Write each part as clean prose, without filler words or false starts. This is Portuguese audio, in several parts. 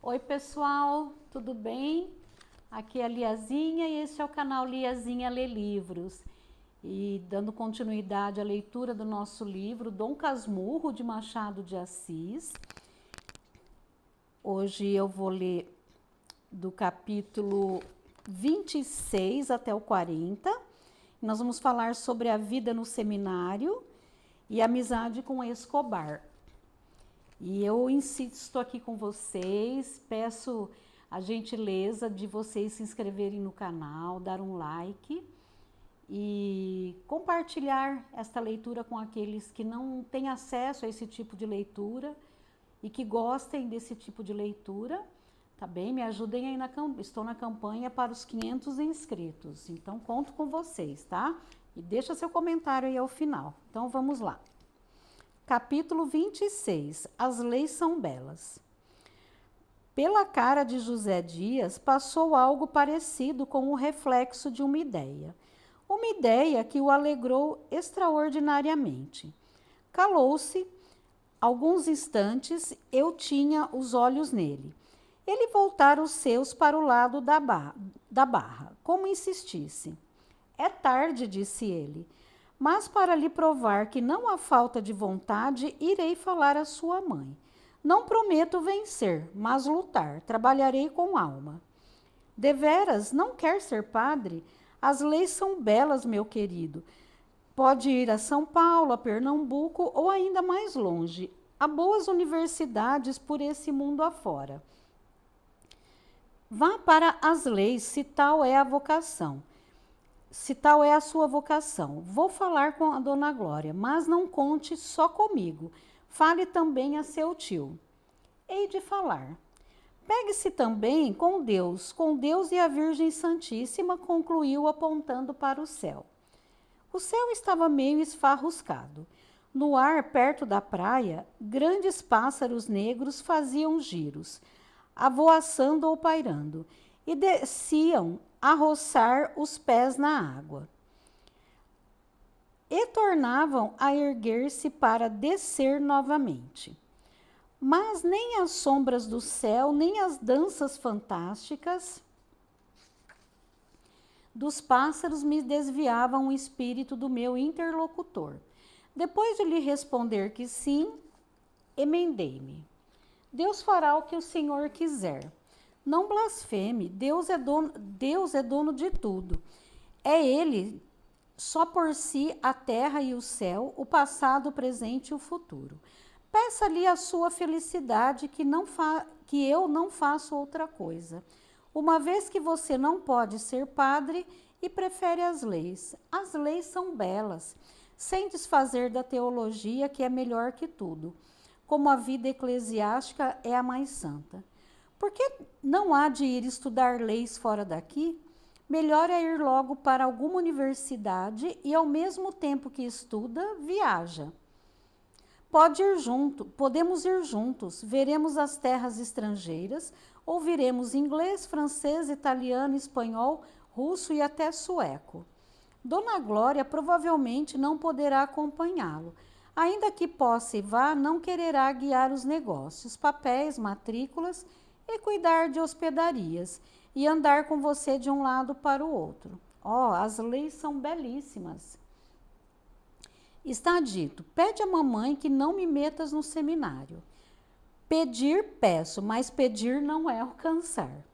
Oi pessoal, tudo bem? Aqui é a Liazinha e esse é o canal Liazinha Lê Livros. E dando continuidade à leitura do nosso livro Dom Casmurro de Machado de Assis. Hoje eu vou ler do capítulo 26 até o 40. Nós vamos falar sobre a vida no seminário e amizade com Escobar. E eu insisto aqui com vocês, peço a gentileza de vocês se inscreverem no canal, dar um like e compartilhar esta leitura com aqueles que não têm acesso a esse tipo de leitura e que gostem desse tipo de leitura, tá bem? Me ajudem aí, estou na campanha para os 500 inscritos, então conto com vocês, tá? E deixa seu comentário aí ao final. Então vamos lá. Capítulo 26. As leis são belas. Pela cara de José Dias passou algo parecido com o reflexo de uma ideia. Uma ideia que o alegrou extraordinariamente. Calou-se. Alguns instantes eu tinha os olhos nele. Ele voltara os seus para o lado da barra, como insistisse. É tarde, disse ele. Mas para lhe provar que não há falta de vontade, irei falar à sua mãe. Não prometo vencer, mas lutar. Trabalharei com alma. Deveras, não quer ser padre? As leis são belas, meu querido. Pode ir a São Paulo, a Pernambuco ou ainda mais longe. Há boas universidades por esse mundo afora. Vá para as leis, se tal é a vocação. Se tal é a sua vocação, vou falar com a dona Glória, mas não conte só comigo. Fale também a seu tio. Hei de falar. Pegue-se também com Deus e a Virgem Santíssima, concluiu apontando para o céu. O céu estava meio esfarruscado. No ar, perto da praia, grandes pássaros negros faziam giros, avoaçando ou pairando, e desciam a roçar os pés na água. E tornavam a erguer-se para descer novamente. Mas nem as sombras do céu, nem as danças fantásticas dos pássaros me desviavam o espírito do meu interlocutor. Depois de lhe responder que sim, emendei-me. Deus fará o que o Senhor quiser. Não blasfeme, Deus é dono de tudo. É Ele, só por si, a terra e o céu, o passado, o presente e o futuro. Peça-lhe a sua felicidade, que eu não faço outra coisa. Uma vez que você não pode ser padre e prefere as leis. As leis são belas, sem desfazer da teologia, que é melhor que tudo, como a vida eclesiástica é a mais santa. Por que não há de ir estudar leis fora daqui? Melhor é ir logo para alguma universidade e, ao mesmo tempo que estuda, viaja. Podemos ir juntos, veremos as terras estrangeiras, ouviremos inglês, francês, italiano, espanhol, russo e até sueco. Dona Glória provavelmente não poderá acompanhá-lo. Ainda que possa e vá, não quererá guiar os negócios, papéis, matrículas e cuidar de hospedarias e andar com você de um lado para o outro. As leis são belíssimas. Está dito, pede à mamãe que não me metas no seminário. Pedir, peço, mas pedir não é alcançar.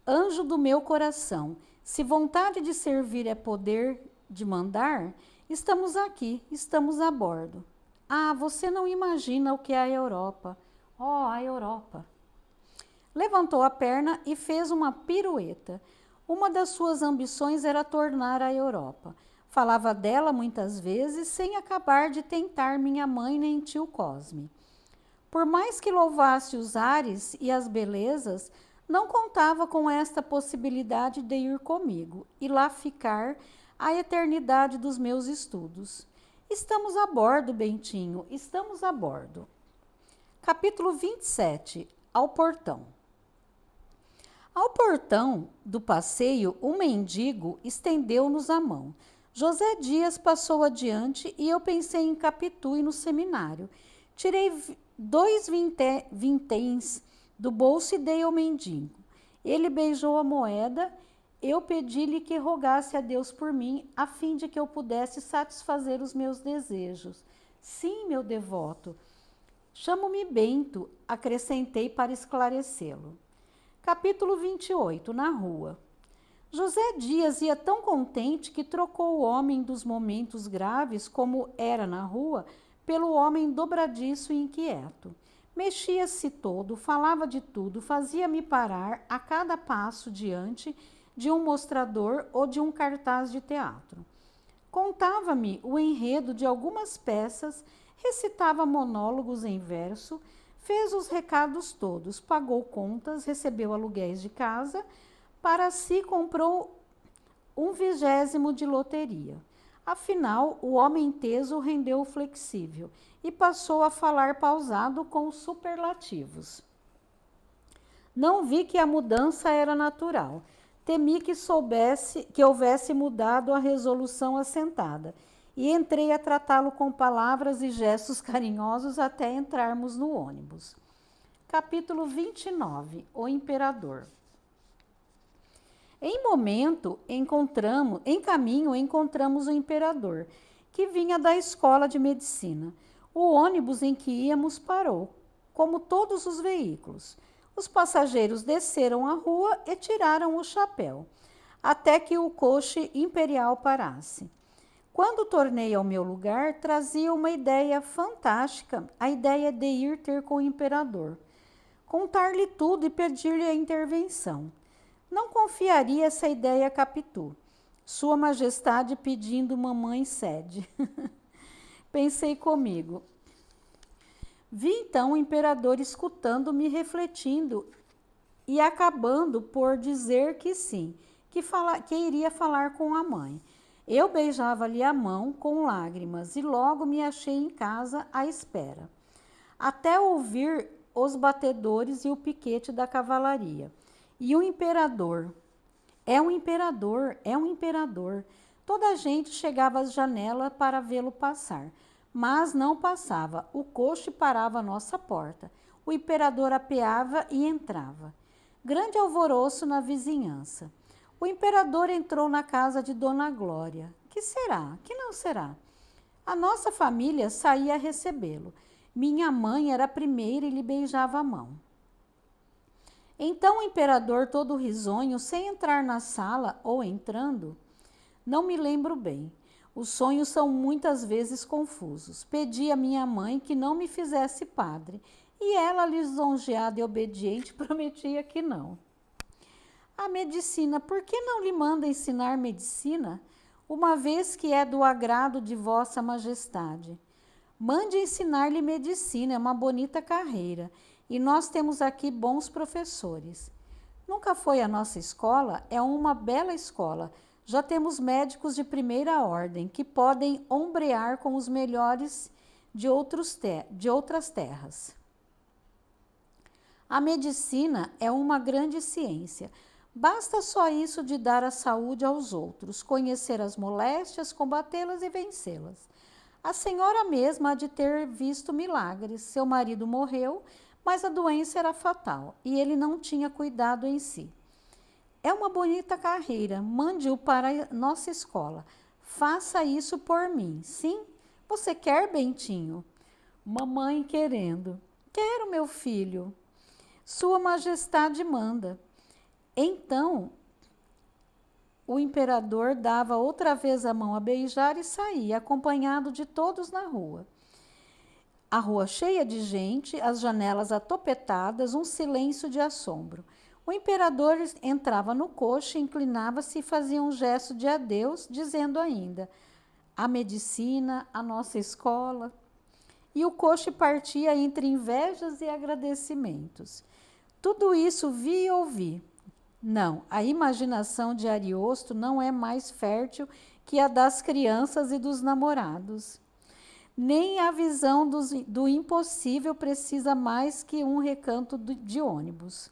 Anjo do meu coração, se vontade de servir é poder de mandar, estamos aqui, estamos a bordo. Você não imagina o que é a Europa. A Europa. Levantou a perna e fez uma pirueta. Uma das suas ambições era tornar a Europa. Falava dela muitas vezes, sem acabar de tentar minha mãe nem tio Cosme. Por mais que louvasse os ares e as belezas, não contava com esta possibilidade de ir comigo e lá ficar a eternidade dos meus estudos. Estamos a bordo, Bentinho, estamos a bordo. Capítulo 27. Ao portão. Ao portão do passeio, um mendigo estendeu-nos a mão. José Dias passou adiante e eu pensei em Capitu e no seminário. Tirei 2 vinténs do bolso e dei ao mendigo. Ele beijou a moeda. Eu pedi-lhe que rogasse a Deus por mim, a fim de que eu pudesse satisfazer os meus desejos. Sim, meu devoto. Chamo-me Bento, acrescentei para esclarecê-lo. Capítulo 28, na rua. José Dias ia tão contente que trocou o homem dos momentos graves, como era na rua, pelo homem dobradiço e inquieto. Mexia-se todo, falava de tudo, fazia-me parar a cada passo diante de um mostrador ou de um cartaz de teatro. Contava-me o enredo de algumas peças, recitava monólogos em verso, fez os recados todos, pagou contas, recebeu aluguéis de casa, para si comprou 1/20 de loteria. Afinal, o homem teso rendeu o flexível e passou a falar pausado com superlativos. Não vi que a mudança era natural. Temi que houvesse mudado a resolução assentada, e entrei a tratá-lo com palavras e gestos carinhosos até entrarmos no ônibus. Capítulo 29, o Imperador. Em caminho encontramos o imperador, que vinha da escola de medicina. O ônibus em que íamos parou, como todos os veículos. Os passageiros desceram a rua e tiraram o chapéu, até que o coche imperial parasse. Quando tornei ao meu lugar, trazia uma ideia fantástica, a ideia de ir ter com o imperador, contar-lhe tudo e pedir-lhe a intervenção. Não confiaria essa ideia a Capitu. Sua Majestade pedindo mamãe cede. Pensei comigo. Vi então o imperador escutando-me, refletindo e acabando por dizer que sim, que iria falar com a mãe. Eu beijava-lhe a mão com lágrimas e logo me achei em casa à espera, até ouvir os batedores e o piquete da cavalaria. E o imperador, é um imperador, é um imperador. Toda a gente chegava às janelas para vê-lo passar, mas não passava. O coche parava à nossa porta. O imperador apeava e entrava. Grande alvoroço na vizinhança. O imperador entrou na casa de Dona Glória. Que será? Que não será? A nossa família saía a recebê-lo. Minha mãe era a primeira e lhe beijava a mão. Então o imperador, todo risonho, sem entrar na sala ou entrando, não me lembro bem. Os sonhos são muitas vezes confusos. Pedi à minha mãe que não me fizesse padre, e ela, lisonjeada e obediente, prometia que não. A medicina, por que não lhe manda ensinar medicina, uma vez que é do agrado de vossa majestade? Mande ensinar-lhe medicina, é uma bonita carreira, e nós temos aqui bons professores. Nunca foi a nossa escola? É uma bela escola. Já temos médicos de primeira ordem, que podem ombrear com os melhores de outras terras. A medicina é uma grande ciência. Basta só isso de dar a saúde aos outros, conhecer as moléstias, combatê-las e vencê-las. A senhora mesma há de ter visto milagres. Seu marido morreu, mas a doença era fatal e ele não tinha cuidado em si. É uma bonita carreira, mande-o para a nossa escola. Faça isso por mim, sim? Você quer, Bentinho? Mamãe querendo. Quero, meu filho. Sua Majestade manda. Então, o imperador dava outra vez a mão a beijar e saía, acompanhado de todos na rua. A rua cheia de gente, as janelas atopetadas, um silêncio de assombro. O imperador entrava no coche, inclinava-se e fazia um gesto de adeus, dizendo ainda: a medicina, a nossa escola. E o coche partia entre invejas e agradecimentos. Tudo isso vi e ouvi. Não, a imaginação de Ariosto não é mais fértil que a das crianças e dos namorados. Nem a visão do impossível precisa mais que um recanto de ônibus.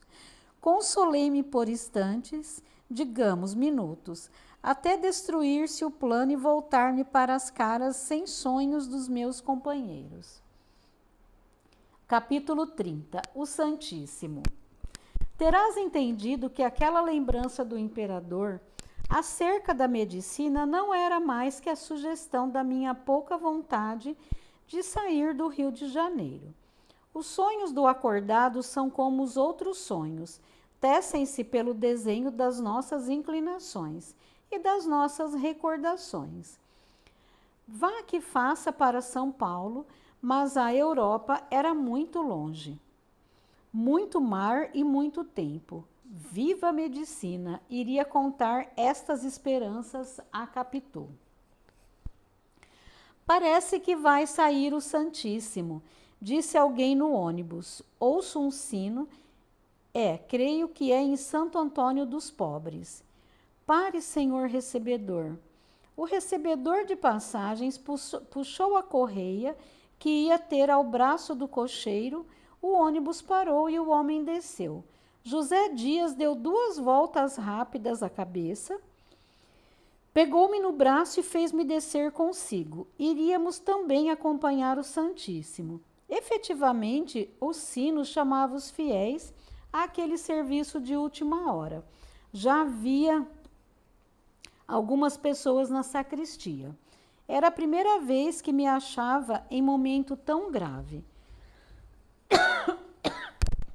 Consolei-me por instantes, digamos minutos, até destruir-se o plano e voltar-me para as caras sem sonhos dos meus companheiros. Capítulo 30. O Santíssimo. Terás entendido que aquela lembrança do imperador acerca da medicina não era mais que a sugestão da minha pouca vontade de sair do Rio de Janeiro. Os sonhos do acordado são como os outros sonhos, tecem-se pelo desenho das nossas inclinações e das nossas recordações. Vá que faça para São Paulo, mas a Europa era muito longe. Muito mar e muito tempo. Viva a medicina! Iria contar estas esperanças a Capitu. Parece que vai sair o Santíssimo, disse alguém no ônibus. Ouço um sino. Creio que é em Santo Antônio dos Pobres. Pare, senhor recebedor. O recebedor de passagens puxou a correia que ia ter ao braço do cocheiro. O ônibus parou e o homem desceu. José Dias deu 2 voltas rápidas à cabeça, pegou-me no braço e fez-me descer consigo. Iríamos também acompanhar o Santíssimo. Efetivamente, o sino chamava os fiéis àquele serviço de última hora. Já havia algumas pessoas na sacristia. Era a primeira vez que me achava em momento tão grave.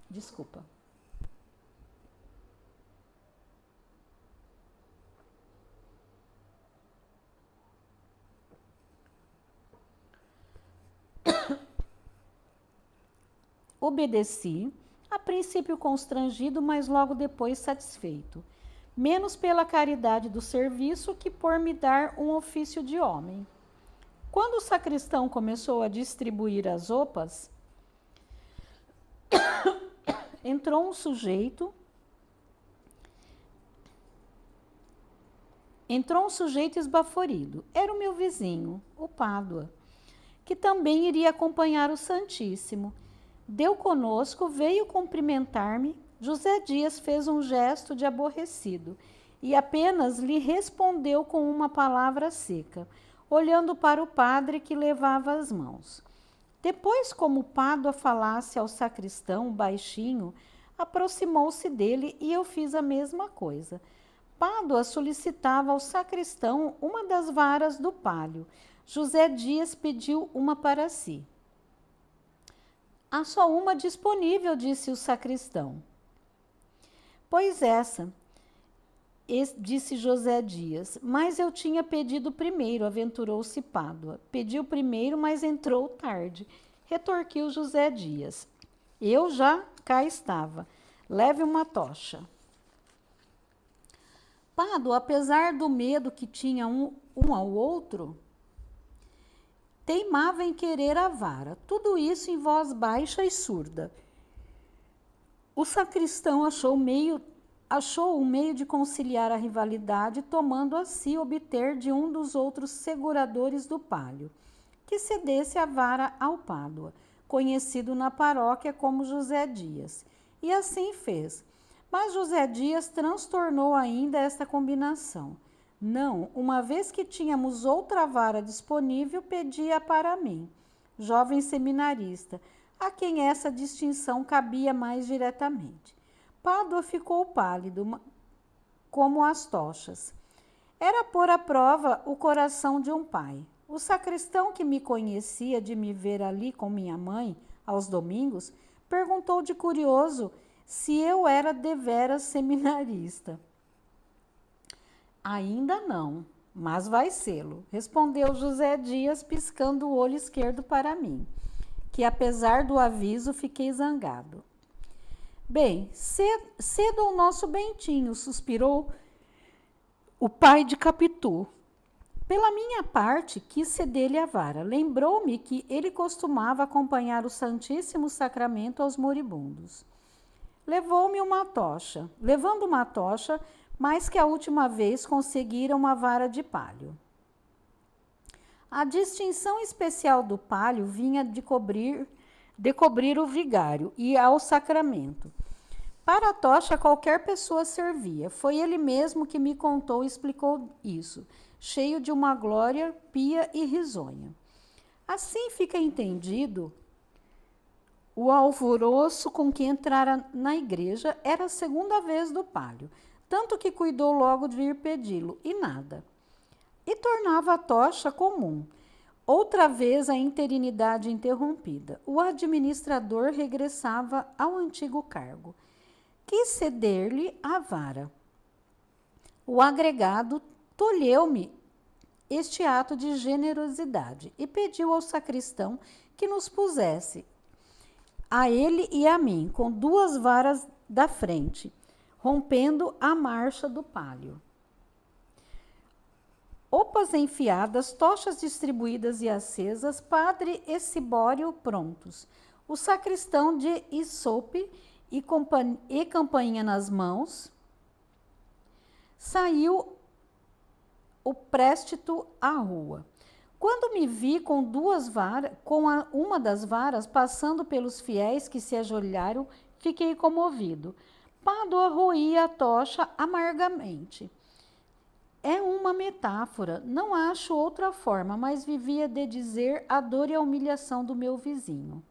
Desculpa. Obedeci, a princípio constrangido, mas logo depois satisfeito. Menos pela caridade do serviço que por me dar um ofício de homem. Quando o sacristão começou a distribuir as opas, entrou um sujeito esbaforido. Era o meu vizinho, o Pádua, que também iria acompanhar o Santíssimo. Deu conosco, veio cumprimentar-me. José Dias fez um gesto de aborrecido e apenas lhe respondeu com uma palavra seca, olhando para o padre que levava as mãos. Depois, como Pádua falasse ao sacristão baixinho, aproximou-se dele e eu fiz a mesma coisa. Pádua solicitava ao sacristão uma das varas do palio. José Dias pediu uma para si. Há só uma disponível, disse o sacristão. Pois essa, disse José Dias, mas eu tinha pedido primeiro, aventurou-se Pádua. Pediu primeiro, mas entrou tarde, retorquiu José Dias. Eu já cá estava. Leve uma tocha. Pádua, apesar do medo que tinha um ao outro, teimava em querer a vara. Tudo isso em voz baixa e surda. O sacristão achou um meio de conciliar a rivalidade, tomando a si obter de um dos outros seguradores do palio, que cedesse a vara ao Pádua, conhecido na paróquia como José Dias. E assim fez. Mas José Dias transtornou ainda esta combinação. Não, uma vez que tínhamos outra vara disponível, pedia para mim, jovem seminarista, a quem essa distinção cabia mais diretamente. Pádua ficou pálido, como as tochas. Era pôr à prova o coração de um pai. O sacristão, que me conhecia de me ver ali com minha mãe aos domingos, perguntou de curioso se eu era deveras seminarista. Ainda não, mas vai sê-lo, respondeu José Dias, piscando o olho esquerdo para mim, que apesar do aviso fiquei zangado. Bem, cedo ao nosso Bentinho, suspirou o pai de Capitu. Pela minha parte, quis ceder-lhe a vara. Lembrou-me que ele costumava acompanhar o Santíssimo Sacramento aos moribundos. Levando uma tocha, mais que a última vez conseguira uma vara de palio. A distinção especial do palio vinha de cobrir o vigário e ao sacramento. Para a tocha, qualquer pessoa servia. Foi ele mesmo que me contou e explicou isso, cheio de uma glória pia e risonha. Assim fica entendido O alvoroço com que entrara na igreja era a segunda vez do palio, tanto que cuidou logo de ir pedi-lo, e nada. E tornava a tocha comum. Outra vez a interinidade interrompida. O administrador regressava ao antigo cargo. Quis ceder-lhe a vara. O agregado tolheu-me este ato de generosidade e pediu ao sacristão que nos pusesse, a ele e a mim, com 2 varas da frente, rompendo a marcha do palio. Opas enfiadas, tochas distribuídas e acesas, padre e cibório prontos. O sacristão de isope e campainha nas mãos, saiu o préstito à rua. Quando me vi com 2 varas, uma das varas passando pelos fiéis que se ajoelharam, fiquei comovido. Pádua roía a tocha amargamente. É uma metáfora, não acho outra forma, mas vivia de dizer a dor e a humilhação do meu vizinho.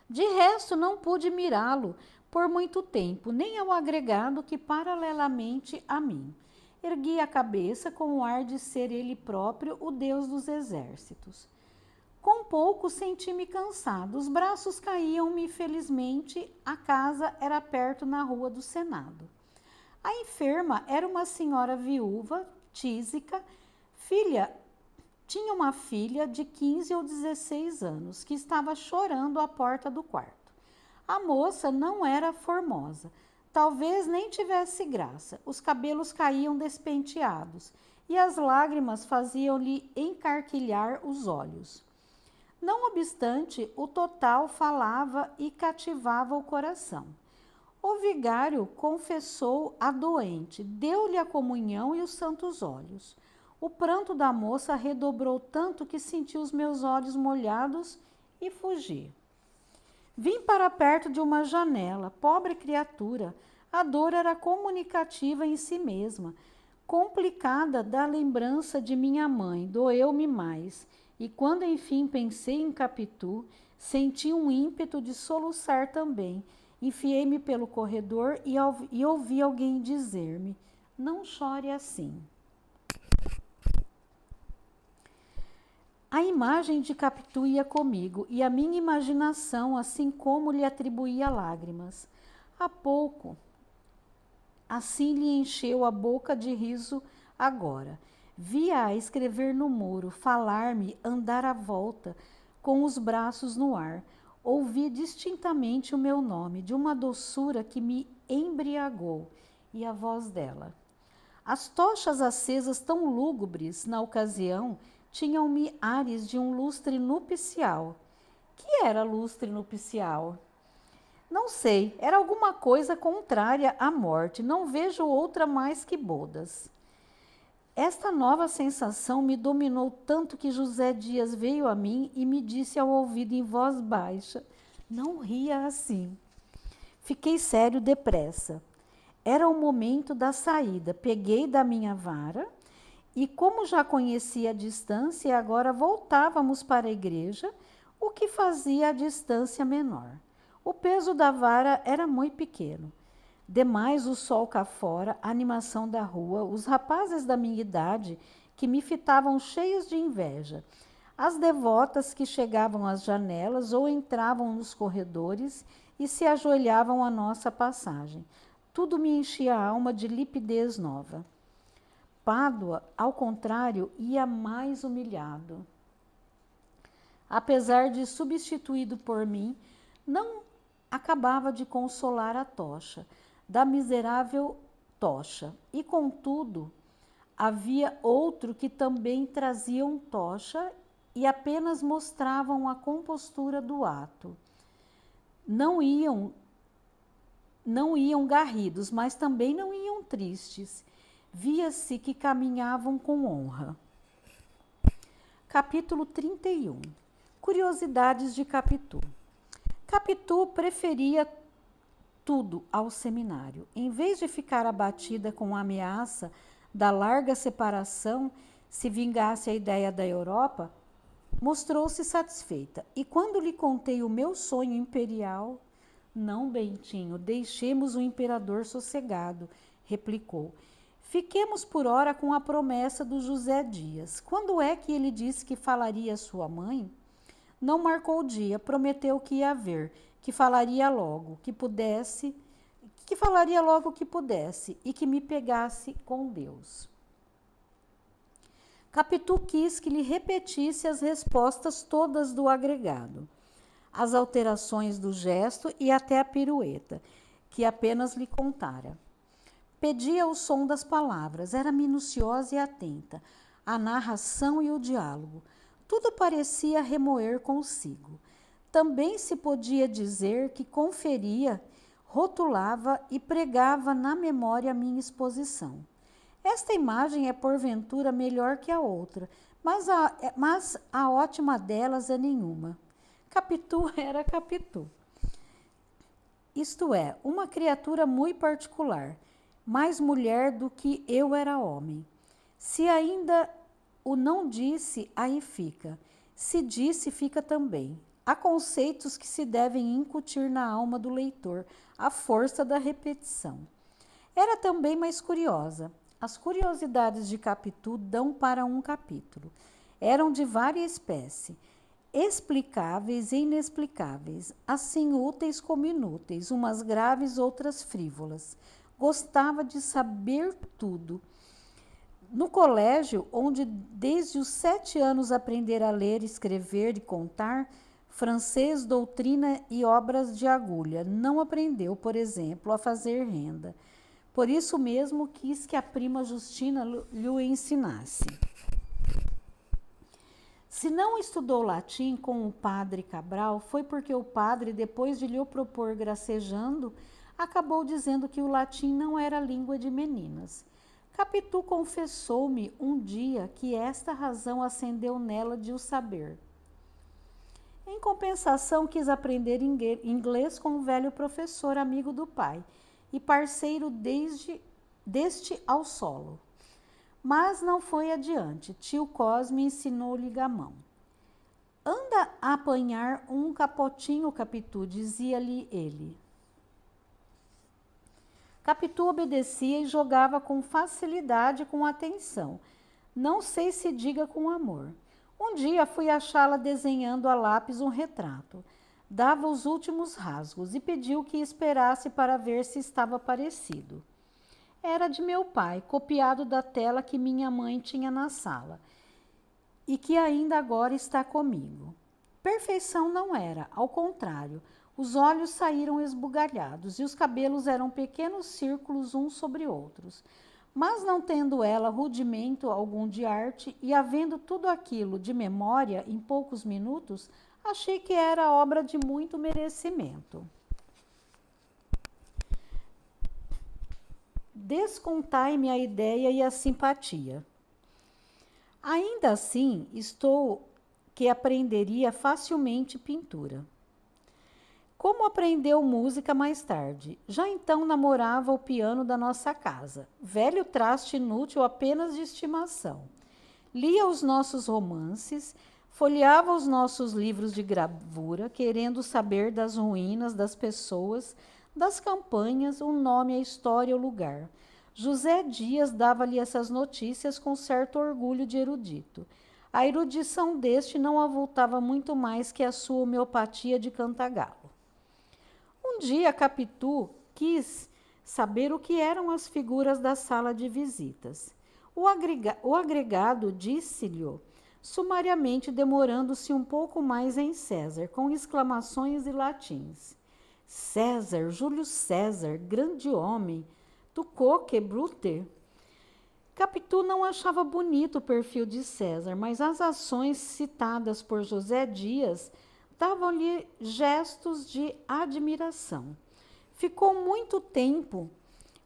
De resto, não pude mirá-lo por muito tempo, nem ao agregado que, paralelamente a mim, ergui a cabeça com o ar de ser ele próprio o Deus dos exércitos. Com pouco senti-me cansado, os braços caíam-me, felizmente, a casa era perto na rua do Senado. A enferma era uma senhora viúva, tísica, tinha uma filha de 15 ou 16 anos, que estava chorando à porta do quarto. A moça não era formosa, talvez nem tivesse graça. Os cabelos caíam despenteados e as lágrimas faziam-lhe encarquilhar os olhos. Não obstante, o total falava e cativava o coração. O vigário confessou a doente, deu-lhe a comunhão e os santos óleos. O pranto da moça redobrou tanto que senti os meus olhos molhados e fugi. Vim para perto de uma janela, pobre criatura. A dor era comunicativa em si mesma, complicada da lembrança de minha mãe, doeu-me mais. E quando enfim pensei em Capitu, senti um ímpeto de soluçar também. Enfiei-me pelo corredor e ouvi alguém dizer-me: não chore assim. A imagem de Capitu ia comigo e a minha imaginação, assim como lhe atribuía lágrimas. Há pouco, assim lhe encheu a boca de riso agora. Via-a escrever no muro, falar-me, andar à volta, com os braços no ar. Ouvi distintamente o meu nome, de uma doçura que me embriagou, e a voz dela. As tochas acesas tão lúgubres na ocasião tinham-me ares de um lustre nupcial. Que era lustre nupcial? Não sei, era alguma coisa contrária à morte, não vejo outra mais que bodas. Esta nova sensação me dominou tanto que José Dias veio a mim e me disse ao ouvido em voz baixa: não ria assim. Fiquei sério depressa. Era o momento da saída. Peguei da minha vara e, como já conhecia a distância e agora voltávamos para a igreja, o que fazia a distância menor. O peso da vara era muito pequeno. Demais o sol cá fora, a animação da rua, os rapazes da minha idade que me fitavam cheios de inveja, as devotas que chegavam às janelas ou entravam nos corredores e se ajoelhavam à nossa passagem. Tudo me enchia a alma de lipidez nova. Pádua, ao contrário, ia mais humilhado. Apesar de substituído por mim, não acabava de consolar a tocha, da miserável tocha. E, contudo, havia outro que também traziam tocha e apenas mostravam a compostura do ato. Não iam garridos, mas também não iam tristes. Via-se que caminhavam com honra. Capítulo 31. Curiosidades de Capitu. Capitu preferia tudo ao seminário. Em vez de ficar abatida com a ameaça da larga separação, se vingasse a ideia da Europa, mostrou-se satisfeita. E quando lhe contei o meu sonho imperial, não, Bentinho, deixemos o imperador sossegado, replicou. Fiquemos por ora com a promessa do José Dias. Quando é que ele disse que falaria à sua mãe? Não marcou o dia, prometeu que ia ver, que falaria logo que pudesse, e que me pegasse com Deus. Capitu quis que lhe repetisse as respostas todas do agregado, as alterações do gesto e até a pirueta, que apenas lhe contara. Pedia o som das palavras, era minuciosa e atenta, a narração e o diálogo. Tudo parecia remoer consigo. Também se podia dizer que conferia, rotulava e pregava na memória a minha exposição. Esta imagem é porventura melhor que a outra, mas a ótima delas é nenhuma. Capitu era Capitu. Isto é, uma criatura muito particular, mais mulher do que eu era homem. Se ainda o não disse, aí fica. Se disse, fica também. Há conceitos que se devem incutir na alma do leitor, à força da repetição. Era também mais curiosa. As curiosidades de Capitu dão para um capítulo. Eram de vária espécie, explicáveis e inexplicáveis, assim úteis como inúteis, umas graves, outras frívolas. Gostava de saber tudo. No colégio, onde desde os 7 anos aprendera a ler, escrever e contar, francês, doutrina e obras de agulha, não aprendeu, por exemplo, a fazer renda. Por isso mesmo quis que a prima Justina lhe ensinasse. Se não estudou latim com o padre Cabral, foi porque o padre, depois de lhe o propor gracejando, acabou dizendo que o latim não era língua de meninas. Capitu confessou-me um dia que esta razão acendeu nela de o saber. Em compensação, quis aprender inglês com um velho professor, amigo do pai, e parceiro deste ao solo. Mas não foi adiante. Tio Cosme ensinou-lhe gamão. Anda a apanhar um capotinho, Capitu, dizia-lhe ele. Capitu obedecia e jogava com facilidade e com atenção. Não sei se diga com amor. Um dia fui achá-la desenhando a lápis um retrato. Dava os últimos rasgos e pediu que esperasse para ver se estava parecido. Era de meu pai, copiado da tela que minha mãe tinha na sala e que ainda agora está comigo. Perfeição não era, ao contrário, os olhos saíram esbugalhados e os cabelos eram pequenos círculos uns sobre outros. Mas não tendo ela rudimento algum de arte e havendo tudo aquilo de memória em poucos minutos, achei que era obra de muito merecimento. Descontai-me a ideia e a simpatia. Ainda assim, estou que aprenderia facilmente pintura. Como aprendeu música mais tarde? Já então namorava o piano da nossa casa, velho traste inútil apenas de estimação. Lia os nossos romances, folheava os nossos livros de gravura, querendo saber das ruínas, das pessoas, das campanhas, o nome, a história, o lugar. José Dias dava-lhe essas notícias com certo orgulho de erudito. A erudição deste não avultava muito mais que a sua homeopatia de cantagalo. Um dia, Capitu quis saber o que eram as figuras da sala de visitas. O agregado disse-lhe sumariamente, demorando-se um pouco mais em César, com exclamações e latins. César, Júlio César, grande homem, tu coque brute. Capitu não achava bonito o perfil de César, mas as ações citadas por José Dias davam-lhe gestos de admiração. Ficou muito tempo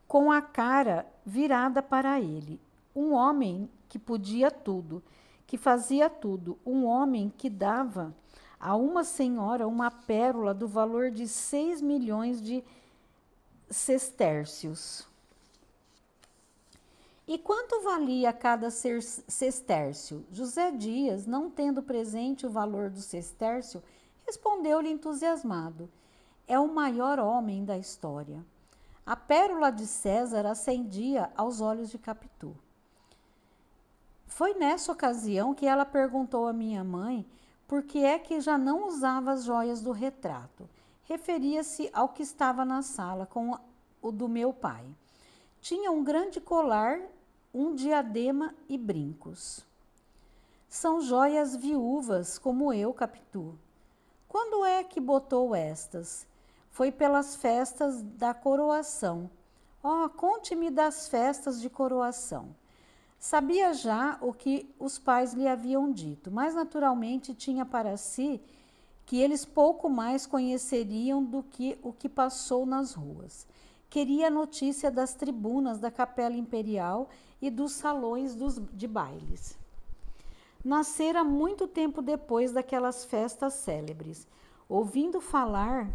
com a cara virada para ele. Um homem que podia tudo, que fazia tudo. Um homem que dava a uma senhora uma pérola do valor de 6 milhões de sestércios. E quanto valia cada sestércio? José Dias, não tendo presente o valor do sestércio, respondeu-lhe entusiasmado: é o maior homem da história. A pérola de César acendia aos olhos de Capitu. Foi nessa ocasião que ela perguntou à minha mãe por que é que já não usava as joias do retrato. Referia-se ao que estava na sala com o do meu pai. Tinha um grande colar, um diadema e brincos. São joias viúvas, como eu, Capitu. Quando é que botou estas? Foi pelas festas da coroação. Oh, conte-me das festas de coroação. Sabia já o que os pais lhe haviam dito, mas naturalmente tinha para si que eles pouco mais conheceriam do que o que passou nas ruas. Queria notícia das tribunas da Capela Imperial e dos salões de bailes. Nascera muito tempo depois daquelas festas célebres, ouvindo falar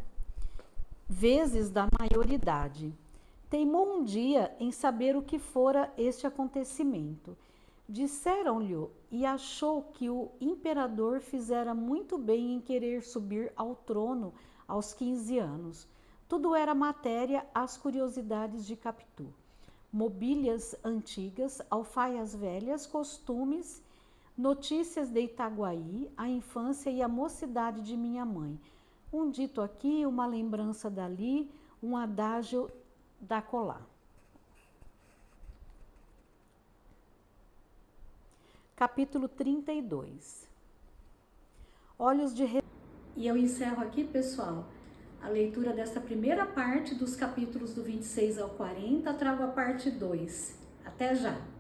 vezes da maioridade. Teimou um dia em saber o que fora este acontecimento. Disseram-lhe e achou que o imperador fizera muito bem em querer subir ao trono aos 15 anos. Tudo era matéria às curiosidades de Capitu. Mobílias antigas, alfaias velhas, costumes, notícias de Itaguaí, a infância e a mocidade de minha mãe. Um dito aqui, uma lembrança dali, um adágio da colar. Capítulo 32. Olhos de... E eu encerro aqui, pessoal, a leitura dessa primeira parte dos capítulos do 26 ao 40. Trago a parte 2. Até já!